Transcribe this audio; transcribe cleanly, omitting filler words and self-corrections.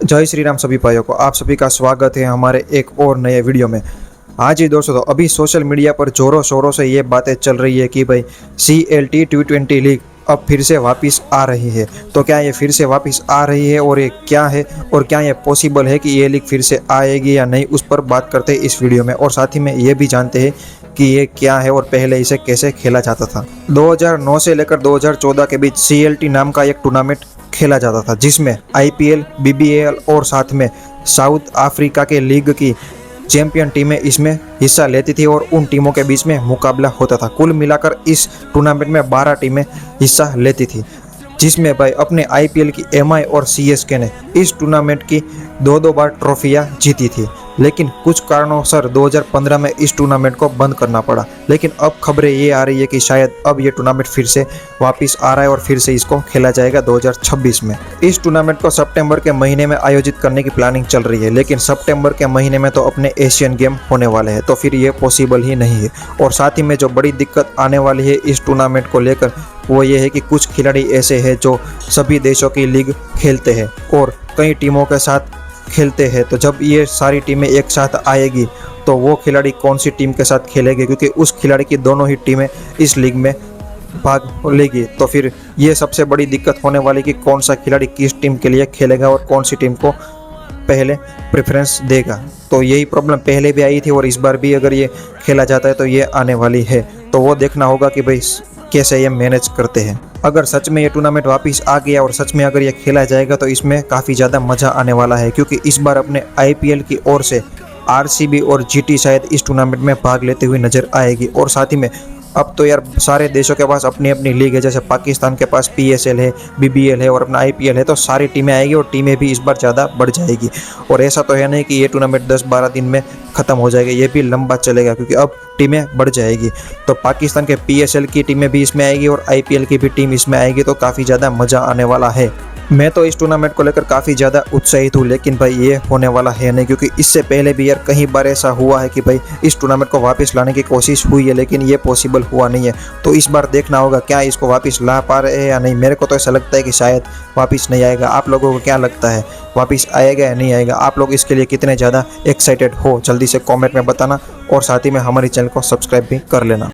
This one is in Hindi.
जय श्री राम सभी भाइयों को आप सभी का स्वागत है हमारे एक और नए वीडियो में। आज ही दोस्तों अभी सोशल मीडिया पर जोरों शोरों से ये बातें चल रही है कि भाई CLT T20 लीग अब फिर से वापस आ रही है। तो क्या ये फिर से वापस आ रही है और ये क्या है और क्या ये पॉसिबल है कि ये लीग फिर से आएगी या नहीं, उस पर बात करते हैं इस वीडियो में। और साथ ही में ये भी जानते हैं कि ये क्या है और पहले इसे कैसे खेला जाता था। 2009 से लेकर 2014 के बीच CLT नाम का एक टूर्नामेंट खेला जाता था जिसमें IPL, BBL और साथ में साउथ अफ्रीका के लीग की चैंपियन टीमें इसमें हिस्सा लेती थी और उन टीमों के बीच में मुकाबला होता था। कुल मिलाकर इस टूर्नामेंट में 12 टीमें हिस्सा लेती थी, जिसमें भाई अपने IPL की MI और CSK ने इस टूर्नामेंट की दो बार ट्रॉफियां जीती थी। लेकिन कुछ कारणोंसर 2015 में इस टूर्नामेंट को बंद करना पड़ा। लेकिन अब खबरें ये आ रही है कि शायद अब ये टूर्नामेंट फिर से वापस आ रहा है और फिर से इसको खेला जाएगा 2026 में। इस टूर्नामेंट को सितंबर के महीने में आयोजित करने की प्लानिंग चल रही है, लेकिन सितंबर के महीने में तो अपने एशियन गेम होने वाले हैं, तो फिर ये पॉसिबल ही नहीं है। और साथ ही में जो बड़ी दिक्कत आने वाली है इस टूर्नामेंट को लेकर वो ये है कि कुछ खिलाड़ी ऐसे हैं जो सभी देशों की लीग खेलते हैं और कई टीमों के साथ खेलते हैं। तो जब ये सारी टीमें एक साथ आएगी तो वो खिलाड़ी कौन सी टीम के साथ खेलेंगे, क्योंकि उस खिलाड़ी की दोनों ही टीमें इस लीग में भाग लेगी। तो फिर ये सबसे बड़ी दिक्कत होने वाली कि कौन सा खिलाड़ी किस टीम के लिए खेलेगा और कौन सी टीम को पहले प्रेफरेंस देगा। तो यही प्रॉब्लम पहले भी आई थी और इस बार भी अगर ये खेला जाता है तो ये आने वाली है। तो वो देखना होगा कि भाई कैसे ये मैनेज करते हैं। अगर सच में ये टूर्नामेंट वापस आ गया और सच में अगर ये खेला जाएगा तो इसमें काफ़ी ज़्यादा मज़ा आने वाला है, क्योंकि इस बार अपने IPL की ओर से RCB और GT शायद इस टूर्नामेंट में भाग लेते हुए नजर आएगी। और साथ ही में अब तो यार सारे देशों के पास अपनी अपनी लीग है, जैसे पाकिस्तान के पास PSL है, BBL है और अपना IPL है। तो सारी टीमें आएगी और टीमें भी इस बार ज़्यादा बढ़ जाएगी। और ऐसा तो है नहीं कि ये टूर्नामेंट 10-12 दिन में ख़त्म हो जाएगा, ये भी लंबा चलेगा क्योंकि अब टीमें बढ़ जाएगी। तो पाकिस्तान के PSL की टीमें भी इसमें आएगी और IPL की भी टीम इसमें आएगी, तो काफ़ी ज़्यादा मज़ा आने वाला है। मैं तो इस टूर्नामेंट को लेकर काफ़ी ज़्यादा उत्साहित हूँ, लेकिन भाई ये होने वाला है नहीं, क्योंकि इससे पहले भी यार कई बार ऐसा हुआ है कि भाई इस टूर्नामेंट को वापस लाने की कोशिश हुई है लेकिन ये पॉसिबल हुआ नहीं है। तो इस बार देखना होगा क्या इसको वापस ला पा रहे हैं या नहीं। मेरे को तो ऐसा लगता है कि शायद वापस नहीं आएगा। आप लोगों को क्या लगता है, वापस आएगा या नहीं आएगा? आप लोग इसके लिए कितने ज़्यादा एक्साइटेड हो, जल्दी से कॉमेंट में बताना और साथ ही में हमारे चैनल को सब्सक्राइब भी कर लेना।